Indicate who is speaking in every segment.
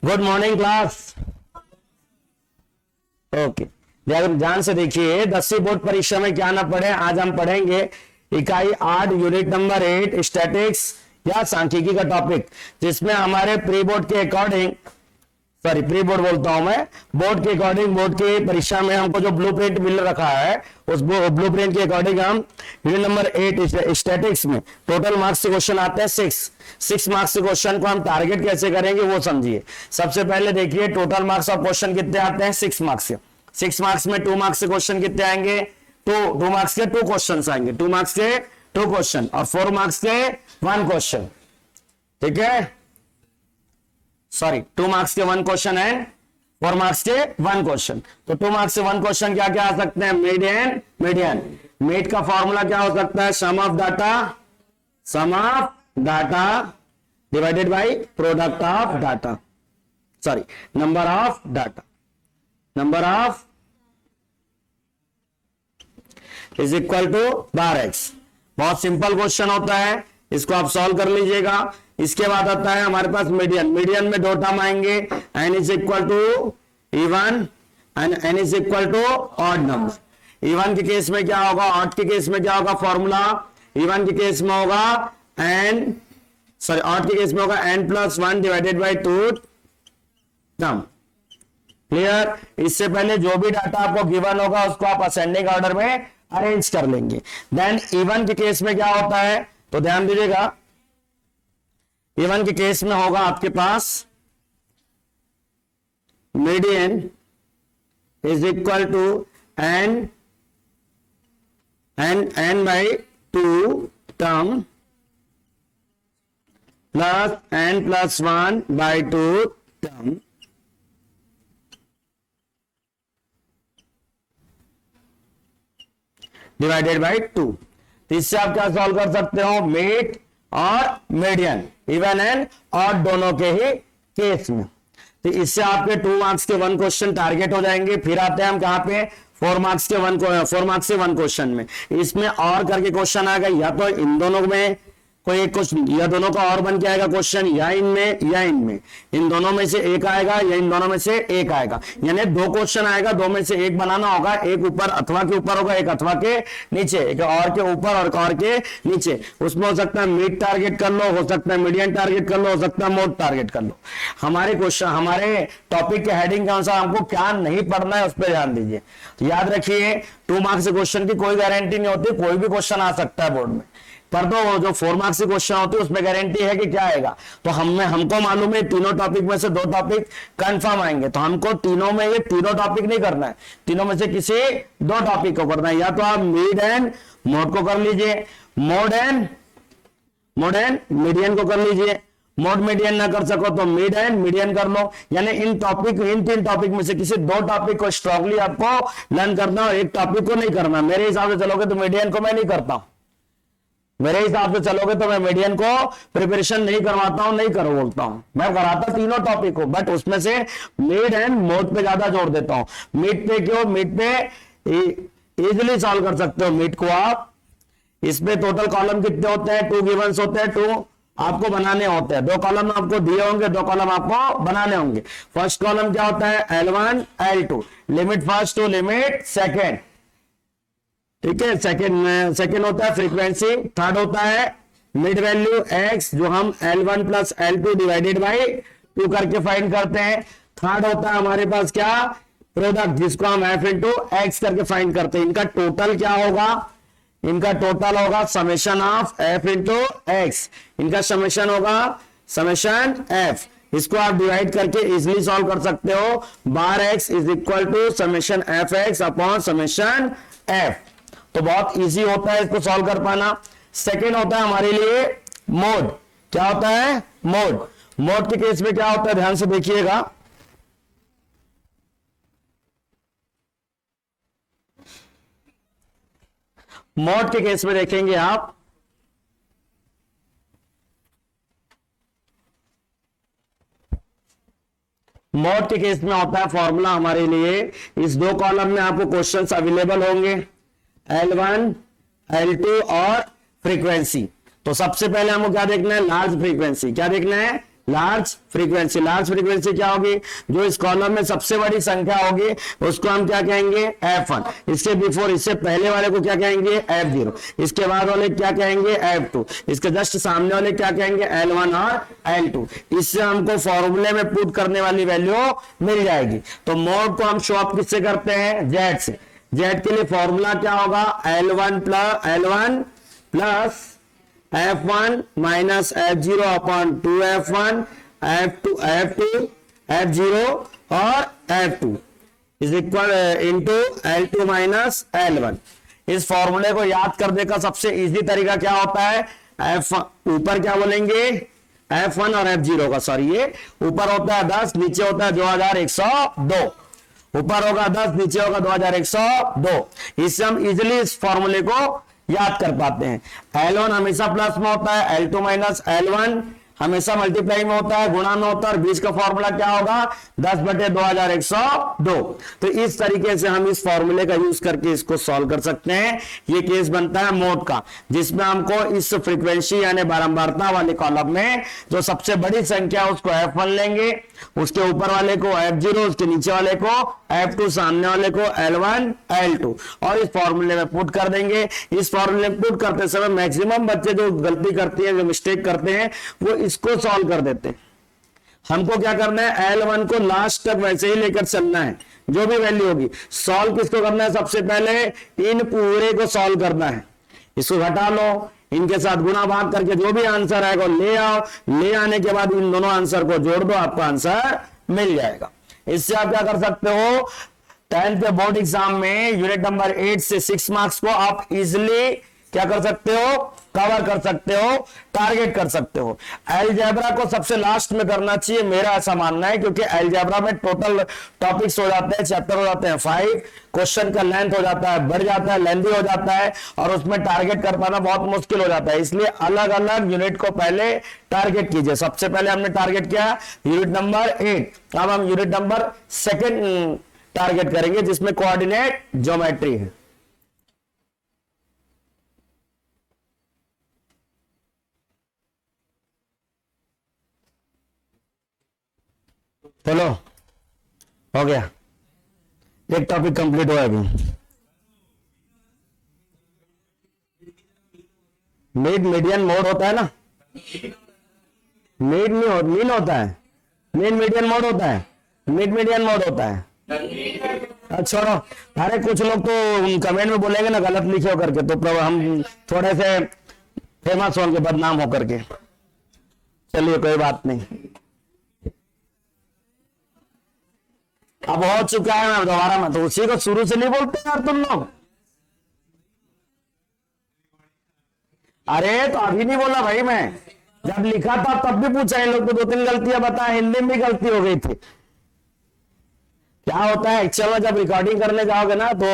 Speaker 1: Good morning class. Okay, ध्यान से देखिए, 10वीं बोर्ड परीक्षा में क्या ना पढ़े, आज हम पढ़ेंगे इकाई 8 यूनिट नंबर 8 स्टैटिक्स या सांख्यिकी का टॉपिक, जिसमें हमारे प्री बोर्ड के अकॉर्डिंग, सॉरी प्री बोर्ड बोलता हूं मैं, बोर्ड के अकॉर्डिंग, बोर्ड की परीक्षा में हमको जो ब्लूप्रिंट मिल रखा है उस ब्लूप्रिंट के अकॉर्डिंग हम यूनिट नंबर 8 स्टैटिक्स में टोटल मार्क्स के क्वेश्चन आते हैं 6 मार्क्स के क्वेश्चन को हम टारगेट कैसे करेंगे वो समझिए। सबसे पहले देखिए टोटल मार्क्स ऑफ क्वेश्चन कितने आते हैं 6 मार्क्स के। 6 मार्क्स में 2 मार्क्स के क्वेश्चन कितने आएंगे, 2 मार्क्स के 2 क्वेश्चन आएंगे, 2 मार्क्स के 2 क्वेश्चन और 4 मार्क्स के 1 क्वेश्चन। ठीक है, सॉरी 2 मार्क्स के 1 क्वेश्चन है, 4 मार्क्स के 1 क्वेश्चन। तो 2 मार्क्स से 1 क्वेश्चन क्या क्या आ सकते हैं, मीडियन। मीड का फॉर्मूला क्या हो सकता है, sum of data divided by product of data, sorry number of is equal to bar x. बहुत सिंपल क्वेश्चन होता है, इसको आप सॉल्व कर लीजिएगा। इसके बाद आता है हमारे पास मीडियन में 2 टर्म आएंगे, n is equal to even and n is equal to odd number. Even के केस में क्या होगा, ऑड के केस में क्या होगा फॉर्मूला, इवन के केस में होगा ऑड के केस में होगा n+1 divided by 2 term. Clear. इससे पहले जो भी डाटा आपको गिवन होगा उसको आप असेंडिंग ऑर्डर में अरेंज कर लेंगे। देन इवन के केस में क्या होता है, तो ध्यान दीजिएगा, इवन के केस में होगा आपके पास median is equal to n by 2 term plus n+1 by 2 term divided by 2। तो इससे आप क्या सॉल्व कर सकते हो, मीड और मीडियन, इवन एंड ऑड दोनों के ही केस में। तो इससे आपके 2 मार्क्स के 1 क्वेश्चन टारगेट हो जाएंगे। फिर आते हैं हम कहां पे, 4 मार्क्स के 1 क्वेश्चन में। इसमें और करके क्वेश्चन आएगा, या तो इन दोनों में कोई एक क्वेश्चन, या दोनों का और बन के आएगा क्वेश्चन, या इनमें इन दोनों में से एक आएगा या इन दोनों में से एक आएगा, यानी 2 क्वेश्चन आएगा, 2 में से एक बनाना होगा, एक ऊपर अथवा के ऊपर होगा, एक अथवा के नीचे, एक और के ऊपर और के नीचे। उसमें हो सकता है मीड टारगेट कर लो, हो सकता है मीडियन टारगेट कर लो, हो सकता है मोड टारगेट कर लो। हमारे क्वेश्चन, हमारे टॉपिक के हेडिंग के अनुसार हमको क्या नहीं पढ़ना है उस पर ध्यान दीजिए। तो याद रखिए 2 मार्क्स के क्वेश्चन की कोई गारंटी नहीं होती, कोई भी क्वेश्चन आ सकता है बोर्ड में, पर तो जो 4 मार्क्स के क्वेश्चन होते हैं उसमें गारंटी है कि क्या आएगा। तो हमको मालूम है तीनों टॉपिक में से 2 टॉपिक कंफर्म आएंगे, तो हमको तीनों में ये तीनों टॉपिक नहीं करना है, तीनों में से किसी 2 टॉपिक को करना है। या तो आप मीड एंड मोड को कर लीजिए, मोड एंड मीडियन को कर लीजिए, मोड मीडियन ना कर सको तो मीड एंड मीडियन कर लो। यानी इन 3 टॉपिक में से किसी 2 टॉपिक को स्ट्रांगली आपको लर्न करना और एक टॉपिक को नहीं करना। मेरे हिसाब से चलोगे तो मीडियन को मैं नहीं करता हूं, मेरे हिसाब से चलोगे तो मैं मीडियन को प्रिपरेशन नहीं करवाता हूं, नहीं करो बोलता हूं, मैं कराता तीनों टॉपिक को, बट उसमें से मिड एंड मोड पे ज्यादा जोर देता हूं। मिड पे क्यों, मिड पे इजीली सॉल्व कर सकते हो मिड को आप। इसमें टोटल कॉलम कितने होते हैं, 2 गिवंस होते हैं, 2 आपको बनाने होते हैं, 2 कॉलम आपको दिए होंगे, 2 कॉलम आपको बनाने होंगे। फर्स्ट कॉलम क्या होता है, L1 L2, limit first to limit second. ठीक है, सेकेंड होता है फ्रीक्वेंसी, थर्ड होता है मिड वैल्यू x, जो हम L1 plus L2 divided by 2 करके फाइंड करते हैं। थर्ड होता है हमारे पास क्या, प्रोडक्ट, जिसको हम f इंटू एक्स करके फाइंड करते हैं। इनका टोटल क्या होगा, इनका टोटल होगा summation of f into x, इनका समेशन होगा समेशन f। इसको आप डिवाइड करके इजिली सॉल्व कर सकते हो, bar x is equal to summation F X upon summation f। तो बहुत इजी होता है इसको सॉल्व कर पाना। सेकेंड होता है हमारे लिए मोड। क्या होता है, मोड के केस में क्या होता है, ध्यान से देखिएगा। मोड के केस में देखेंगे आप, मोड के केस में होता है फॉर्मूला हमारे लिए, इस 2 कॉलम में आपको क्वेश्चंस अवेलेबल होंगे, L1 L2 और फ्रीक्वेंसी। तो सबसे पहले हमको क्या देखना है, लार्ज फ्रीक्वेंसी। क्या देखना है, लार्ज फ्रीक्वेंसी। लार्ज फ्रीक्वेंसी क्या होगी? जो इस कॉलम में सबसे बड़ी संख्या होगी उसको हम क्या कहेंगे? F1। इसके बिफोर, इससे पहले वाले को क्या कहेंगे? F0। इसके बाद वाले क्या कहेंगे? F2। इसके जस्ट सामने वाले क्या कहेंगे? L1 और L2। इससे हमको फॉर्मूले में पुट करने वाली वैल्यू मिल जाएगी। तो मोड को हम शो अप किससे करते हैं? Z से। Z के लिए फॉर्मूला क्या होगा? L1 plus F1 minus F0 upon 2F1 F2 F0 और F2 is equal into L2 minus L1। इस फॉर्मूले को याद करने का सबसे इजी तरीका क्या होता है? ऊपर क्या बोलेंगे? F1 और F0 का, सॉरी ये ऊपर होता है 10, नीचे होता है 2102। ऊपर होगा 10, नीचे होगा 2102। इससे हम इजिली इस फॉर्मूले को याद कर पाते हैं। L1 हमेशा प्लस में होता है, L2 माइनस L1 हमेशा मल्टीप्लाई में होता है, गुणा में होता है, और बीच का फॉर्मूला क्या होगा? 10/2102। तो इस तरीके से हम इस फॉर्मूले का यूज करके इसको सॉल्व कर सकते हैं। ये केस बनता है मोड का, जिसमें हमको इस फ्रीक्वेंसी यानी बारंबारता वाले कॉलम में जो सबसे बड़ी संख्या उसको F1 लेंगे, उसके ऊपर वाले को F0, उसके नीचे वाले को F2, सामने वाले को L1 L2, और इस फॉर्मूले में पुट कर देंगे। इस फॉर्मूले में पुट करते समय मैक्सिमम बच्चे जो गलती करते हैं, जो मिस्टेक करते हैं, वो इसको सॉल्व कर देते हैं। हमको क्या करना है? L1 को लास्ट तक वैसे ही लेकर चलना है, जो भी वैल्यू होगी। सॉल्व किसको करना है? सबसे पहले इन पूरे को सॉल्व करना है। इसको घटा लो, इनके साथ गुणा भाग करके जो भी आंसर आएगा ले आओ। ले आने के बाद इन दोनों आंसर को जोड़ दो, आपका आंसर मिल जाएगा। इससे आप क्या कर सकते हो? 10th के बोर्ड एग्जाम में यूनिट नंबर 8 से 6 मार्क्स को आप इजिली क्या कर सकते हो? कवर कर सकते हो, टारगेट कर सकते हो। अलजेब्रा को सबसे लास्ट में करना चाहिए, मेरा ऐसा मानना है, क्योंकि अलजेब्रा में टोटल टॉपिक्स हो जाते हैं, चैप्टर हो जाते हैं 5, क्वेश्चन का लेंथ हो जाता है, बढ़ जाता है, लेंथी हो जाता है, और उसमें टारगेट कर पाना बहुत मुश्किल हो जाता है। इसलिए अलग अलग यूनिट को पहले टारगेट कीजिए। सबसे पहले हमने टारगेट किया यूनिट नंबर 8, अब हम यूनिट नंबर 2 टारगेट करेंगे, जिसमें कोऑर्डिनेट ज्योमेट्री है। चलो हो गया, एक टॉपिक कंप्लीट हुआ। अभी मिड मीडियन मोड होता है ना, मिड मीन होता है, मिड मीडियन मोड होता है, मिड मीडियन मोड होता है। छोड़ो, अरे कुछ लोग तो कमेंट में बोलेंगे ना गलत लिखे हो करके, तो हम थोड़े से फेमस होंगे, बदनाम हो करके। चलिए कोई बात नहीं, अब हो चुका है ना, दोबारा मैं तो उसी को शुरू से नहीं बोलते यार तुम लोग। अरे तो अभी नहीं बोला भाई, मैं जब लिखा था तब भी पूछा इन लोग को, 2-3 गलतियां बताए, हिंदी में भी गलती हो गई थी। क्या होता है एक्चुअल में, जब रिकॉर्डिंग करने जाओगे ना, तो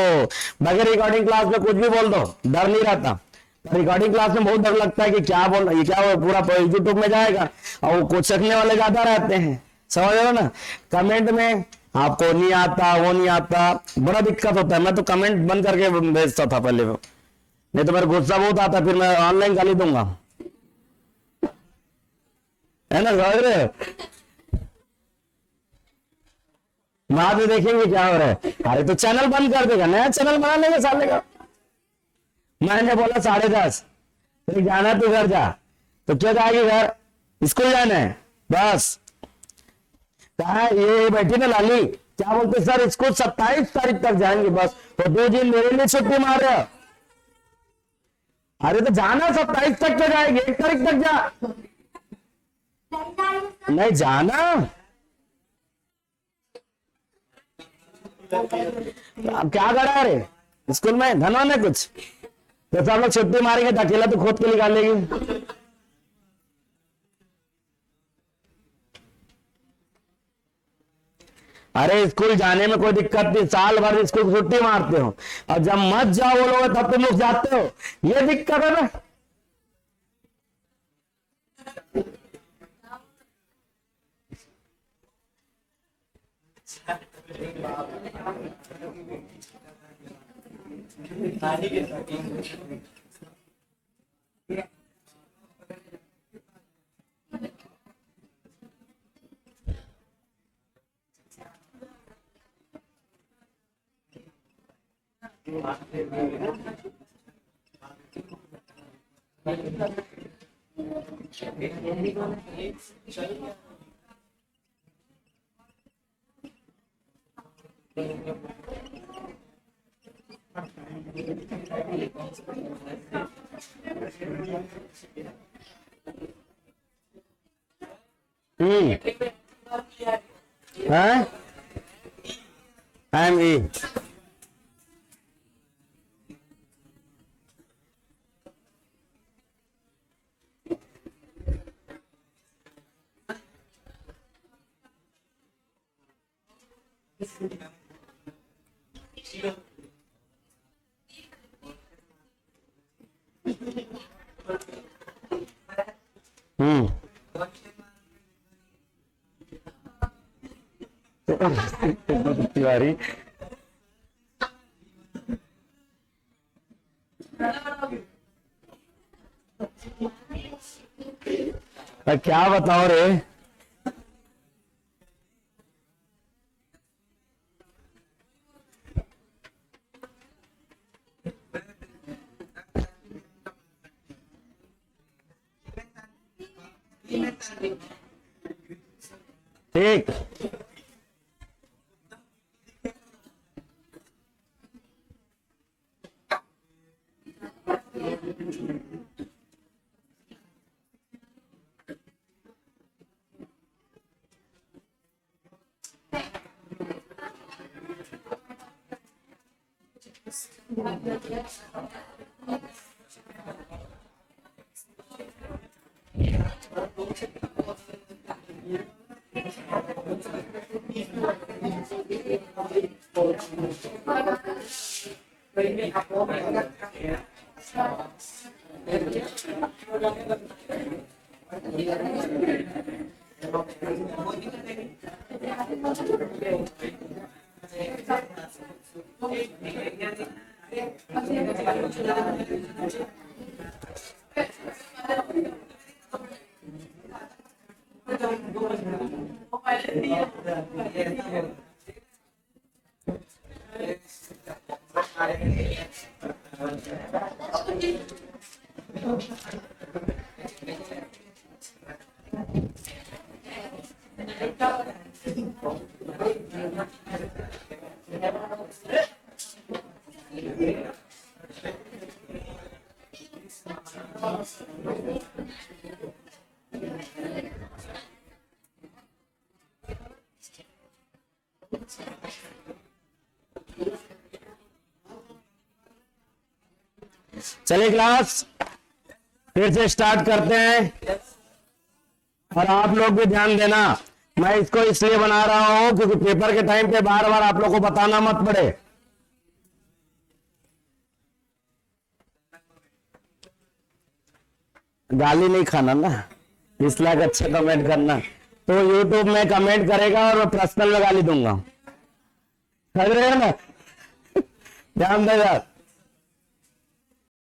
Speaker 1: बगैर रिकॉर्डिंग क्लास में कुछ भी बोल दो, डर नहीं रहता। रिकॉर्डिंग क्लास में बहुत डर लगता है कि क्या बोल रहा है, क्या पूरा यूट्यूब में जाएगा, और वो कुछ सीखने वाले ज्यादा रहते हैं, समझ रहे हो ना। कमेंट में आपको नहीं आता, वो नहीं आता, बड़ा दिक्कत होता है। मैं तो कमेंट बंद करके भेजता था पहले, वो नहीं तो मेरा गुस्सा बहुत आता, फिर मैं ऑनलाइन गाली दूंगा, है ना, समझ रहे। बाद में देखेंगे क्या हो रहा है। अरे तो चैनल बंद कर देगा, नया चैनल बना लेगा साले का। मैंने बोला 10:30, फिर जाना तो घर जा, तो क्यों जाएगी घर? स्कूल जाना है बस। कहा ये बैठी ना लाली, क्या बोलते सर, स्कूल 27 तारीख तक जाएंगे बस, तो 2 दिन मेरे लिए छुट्टी मार रहे हो। अरे तो जाना 27 तक तो जाएगी, 1 तारीख तक जा, नहीं जाना। अब क्या करा रे स्कूल में, धनवा ने कुछ तो सब लोग छुट्टी मारेंगे, तो अकेला तो खुद के निकाल लेगी। अरे स्कूल जाने में कोई दिक्कत नहीं, साल भर स्कूल छुट्टी मारते हो, और जब मत जाओ बोलोगे तब तुम लोग जाते हो, ये दिक्कत है ना। हाँ एम ई तिवारी क्या बताओ रे। ठीक चलिए क्लास फिर से स्टार्ट करते हैं। और आप लोग भी ध्यान देना, मैं इसको इसलिए बना रहा हूं क्योंकि पेपर के टाइम पे बार बार आप लोग को बताना मत पड़े। गाली नहीं खाना ना, इसलिए अच्छे कमेंट करना। तो यूट्यूब में कमेंट करेगा और मैं पर्सनल में गाली दूंगा, समझ रहे हो ना। ध्यान देगा।